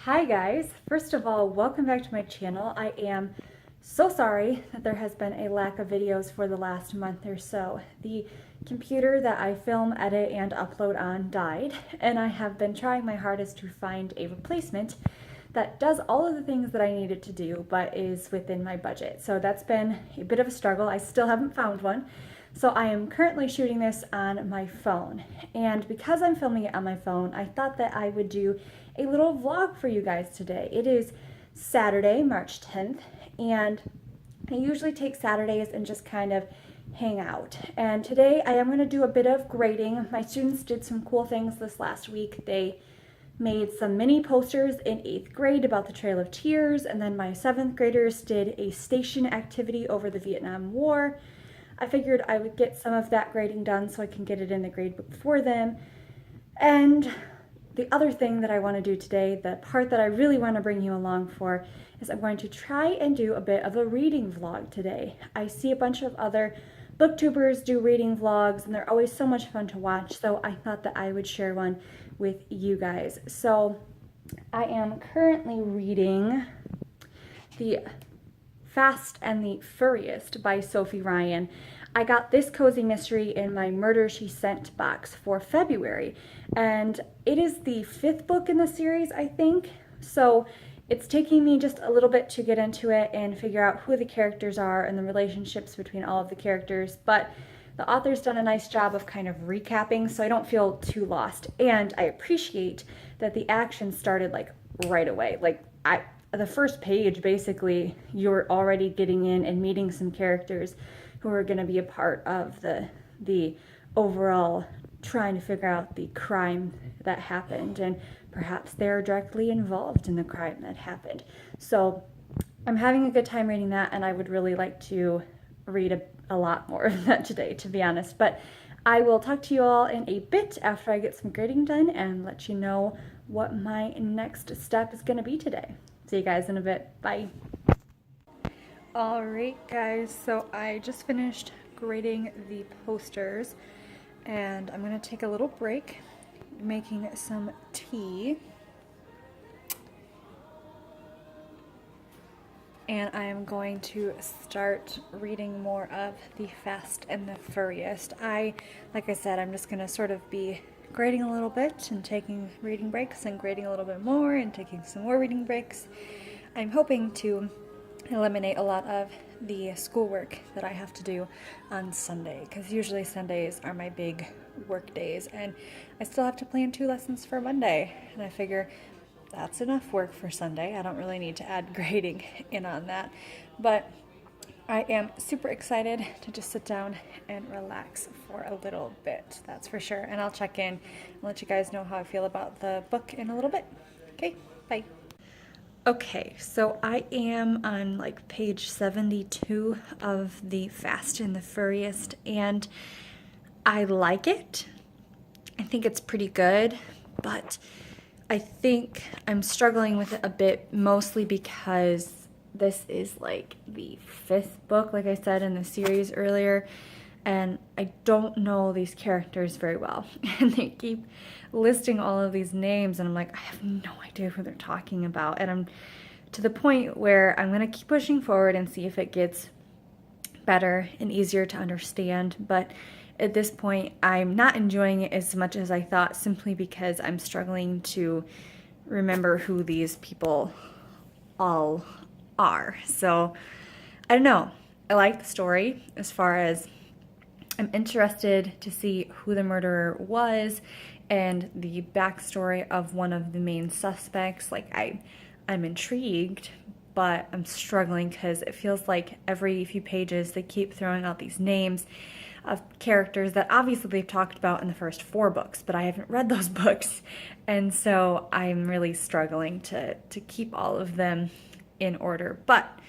Hi guys, first of all, welcome back to my channel. I am so sorry that there has been a lack of videos for the last month or so. The computer that I film, edit, and upload on died, and I have been trying my hardest to find a replacement that does all of the things that I needed to do but is within my budget. So that's been a bit of a struggle. I still haven't found one. So I am currently shooting this on my phone, and because I'm filming it on my phone, I thought that I would do a little vlog for you guys today. It is Saturday, March 10th, and I usually take Saturdays and just kind of hang out. And today I am going to do a bit of grading. My students did some cool things this last week. They made some mini posters in 8th grade about the Trail of Tears, and then my 7th graders did a station activity over the Vietnam War. I figured I would get some of that grading done so I can get it in the grade book for them. And the other thing that I want to do today, the part that I really want to bring you along for, is I'm going to try and do a bit of a reading vlog today. I see a bunch of other booktubers do reading vlogs, and they're always so much fun to watch, so I thought that I would share one with you guys. So I am currently reading The Fast and the Furriest by Sophie Ryan. I got this cozy mystery in my Murder She Sent box for February, and it is the 5th book in the series, I think. So it's taking me just a little bit to get into it and figure out who the characters are and the relationships between all of the characters, but the author's done a nice job of kind of recapping, so I don't feel too lost. And I appreciate that the action started like right away. The first page, basically, you're already getting in and meeting some characters who are going to be a part of the overall trying to figure out the crime that happened, and perhaps they're directly involved in the crime that happened. So I'm having a good time reading that, and I would really like to read a lot more of that today, to be honest. But I will talk to you all in a bit after I get some grading done and let you know what my next step is going to be today. See you guys in a bit. Bye. Alright guys, so I just finished grading the posters, and I'm going to take a little break making some tea. And I am going to start reading more of The Fast and the Furriest. Like I said, I'm just going to sort of be grading a little bit and taking reading breaks and grading a little bit more and taking some more reading breaks. I'm hoping to eliminate a lot of the schoolwork that I have to do on Sunday, because usually Sundays are my big work days, and I still have to plan 2 lessons for Monday, and I figure that's enough work for Sunday. I don't really need to add grading in on that, but I am super excited to just sit down and relax for a little bit, that's for sure. And I'll check in and let you guys know how I feel about the book in a little bit. Okay, bye. Okay, so I am on like page 72 of The Fast and the Furriest, and I like it. I think it's pretty good, but I think I'm struggling with it a bit, mostly because this is like the 5th book, like I said in the series earlier, and I don't know these characters very well. And they keep listing all of these names, and I'm like, I have no idea who they're talking about. And I'm to the point where I'm going to keep pushing forward and see if it gets better and easier to understand. But at this point, I'm not enjoying it as much as I thought, simply because I'm struggling to remember who these people all are. So I don't know. I like the story as far as I'm interested to see who the murderer was and the backstory of one of the main suspects. Like I'm intrigued, but I'm struggling because it feels like every few pages they keep throwing out these names of characters that obviously they've talked about in the first 4 books, but I haven't read those books, and so I'm really struggling to keep all of them in order. But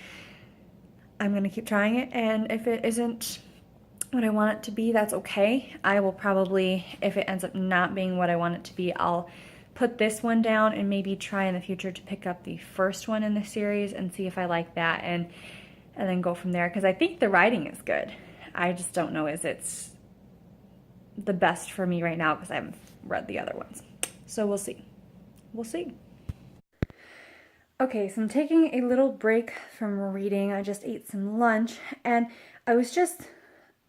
I'm going to keep trying it, and if it isn't what I want it to be, that's okay. I will probably, if it ends up not being what I want it to be, I'll put this one down and maybe try in the future to pick up the first one in the series and see if I like that, and then go from there, because I think the writing is good. I just don't know if it's the best for me right now because I haven't read the other ones. So we'll see. We'll see. Okay, so I'm taking a little break from reading. I just ate some lunch, and I was just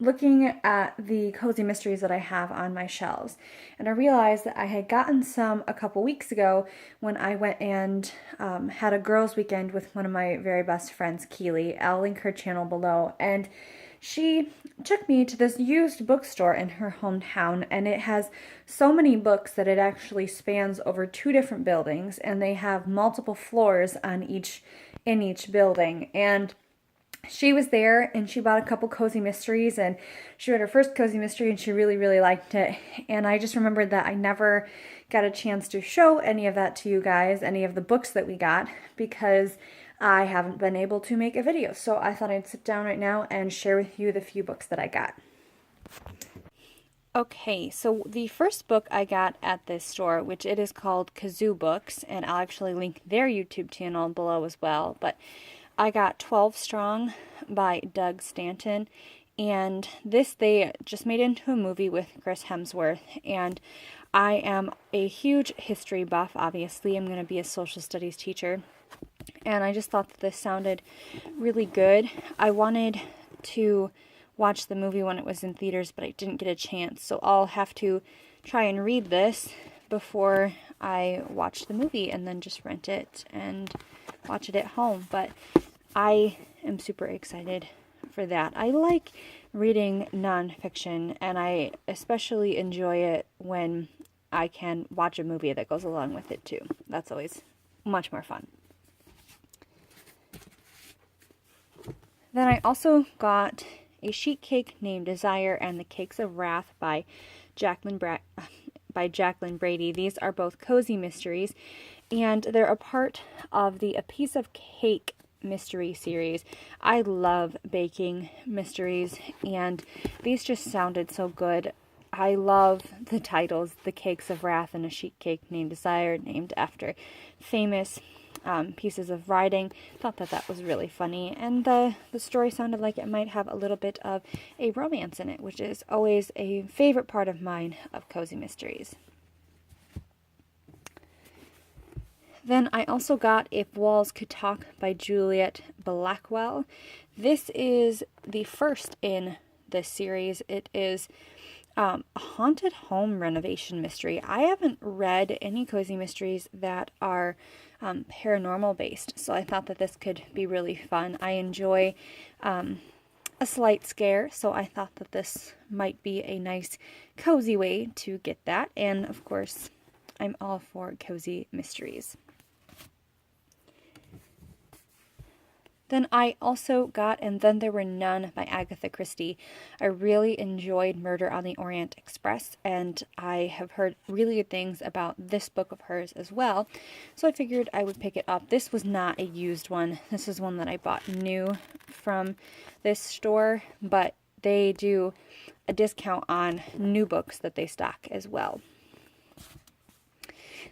looking at the cozy mysteries that I have on my shelves, and I realized that I had gotten some a couple weeks ago when I went and had a girls' weekend with one of my very best friends, Keely. I'll link her channel below, and she took me to this used bookstore in her hometown, and it has so many books that it actually spans over 2 different buildings, and they have multiple floors on in each building. And she was there and she bought a couple cozy mysteries, and she read her first cozy mystery and she really, really liked it. And I just remembered that I never got a chance to show any of that to you guys, any of the books that we got, because I haven't been able to make a video. So I thought I'd sit down right now and share with you the few books that I got. Okay, so the first book I got at this store, which it is called Kazoo Books, and I'll actually link their YouTube channel below as well, but I got 12 Strong by Doug Stanton, and this they just made into a movie with Chris Hemsworth, and I am a huge history buff. Obviously, I'm going to be a social studies teacher, and I just thought that this sounded really good. I wanted to watch the movie when it was in theaters, but I didn't get a chance, so I'll have to try and read this before I watch the movie and then just rent it and watch it at home. But I am super excited for that. I like reading nonfiction, and I especially enjoy it when I can watch a movie that goes along with it too. That's always much more fun. Then I also got A Sheet Cake Named Desire and The Cakes of Wrath by Jacqueline Brady. These are both cozy mysteries, and they're a part of the A Piece of Cake mystery series. I love baking mysteries, and these just sounded so good. I love the titles, The Cakes of Wrath and A Sheet Cake Named Desire, named after famous pieces of writing. Thought that that was really funny, and the story sounded like it might have a little bit of a romance in it, which is always a favorite part of mine of cozy mysteries. Then I also got If Walls Could Talk by Juliet Blackwell. This is the first in this series. It is a haunted home renovation mystery. I haven't read any cozy mysteries that are paranormal based, so I thought that this could be really fun. I enjoy a slight scare, so I thought that this might be a nice cozy way to get that. And of course, I'm all for cozy mysteries. Then I also got And Then There Were None by Agatha Christie. I really enjoyed Murder on the Orient Express, and I have heard really good things about this book of hers as well, so I figured I would pick it up. This was not a used one. This is one that I bought new from this store, but they do a discount on new books that they stock as well.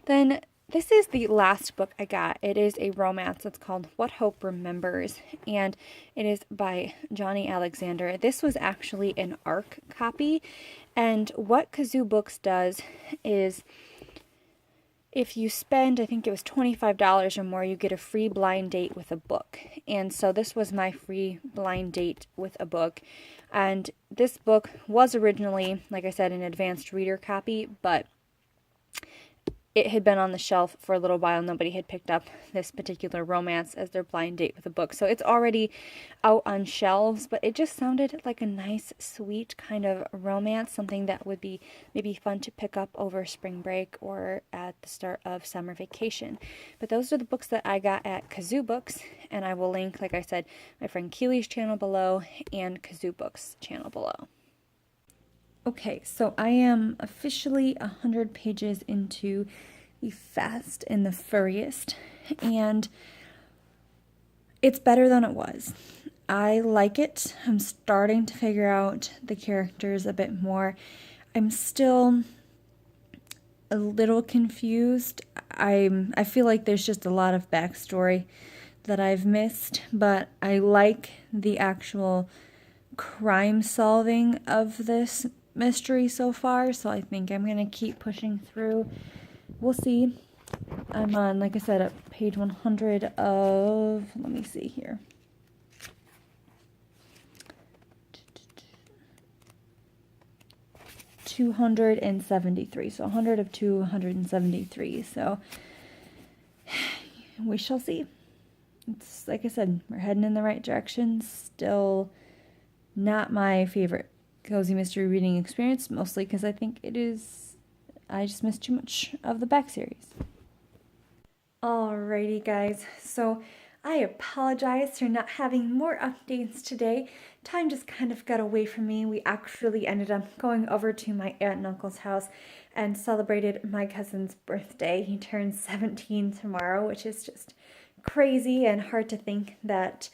Then this is the last book I got. It is a romance. It's called What Hope Remembers, and it is by Johnny Alexander. This was actually an ARC copy, and what Kazoo Books does is if you spend, I think it was $25 or more, you get a free blind date with a book. And so this was my free blind date with a book. And this book was originally, like I said, an advanced reader copy, but it had been on the shelf for a little while. Nobody had picked up this particular romance as their blind date with a book. So it's already out on shelves, but it just sounded like a nice, sweet kind of romance, something that would be maybe fun to pick up over spring break or at the start of summer vacation. But those are the books that I got at Kazoo Books, and I will link, like I said, my friend Keely's channel below and Kazoo Books' channel below. Okay, so I am officially 100 pages into The Fast and the Furriest, and it's better than it was. I like it. I'm starting to figure out the characters a bit more. I'm still a little confused. I feel like there's just a lot of backstory that I've missed, but I like the actual crime solving of this mystery so far, so I think I'm going to keep pushing through. We'll see. I'm on, like I said, at page 100 of, let me see here. $273, so 100 of 273, so we shall see. It's like I said, we're heading in the right direction. Still not my favorite cozy mystery reading experience, mostly because I think I just missed too much of the back series. Alrighty guys, so I apologize for not having more updates today. Time just kind of got away from me. We actually ended up going over to my aunt and uncle's house and celebrated my cousin's birthday. He turns 17 tomorrow, which is just crazy and hard to think that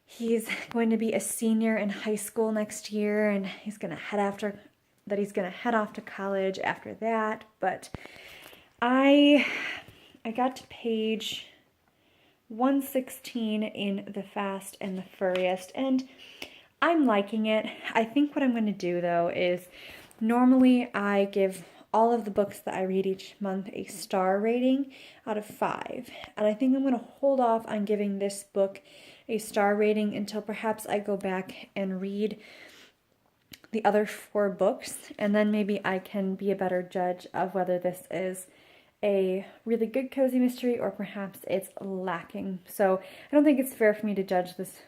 he's going to be a senior in high school next year, and he's going to head off to college after that. But I got to page 116 in The Fast and the Furriest, and I'm liking it. I think what I'm going to do though is, normally I give all of the books that I read each month a star rating out of 5, and I think I'm going to hold off on giving this book a star rating until perhaps I go back and read the other 4 books, and then maybe I can be a better judge of whether this is a really good cozy mystery or perhaps it's lacking. So I don't think it's fair for me to judge this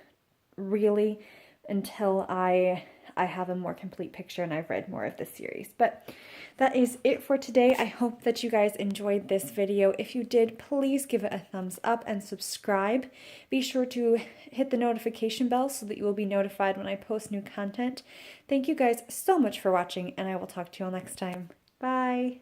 really until I have a more complete picture and I've read more of this series. But that is it for today. I hope that you guys enjoyed this video. If you did, please give it a thumbs up and subscribe. Be sure to hit the notification bell so that you will be notified when I post new content. Thank you guys so much for watching, and I will talk to you all next time. Bye!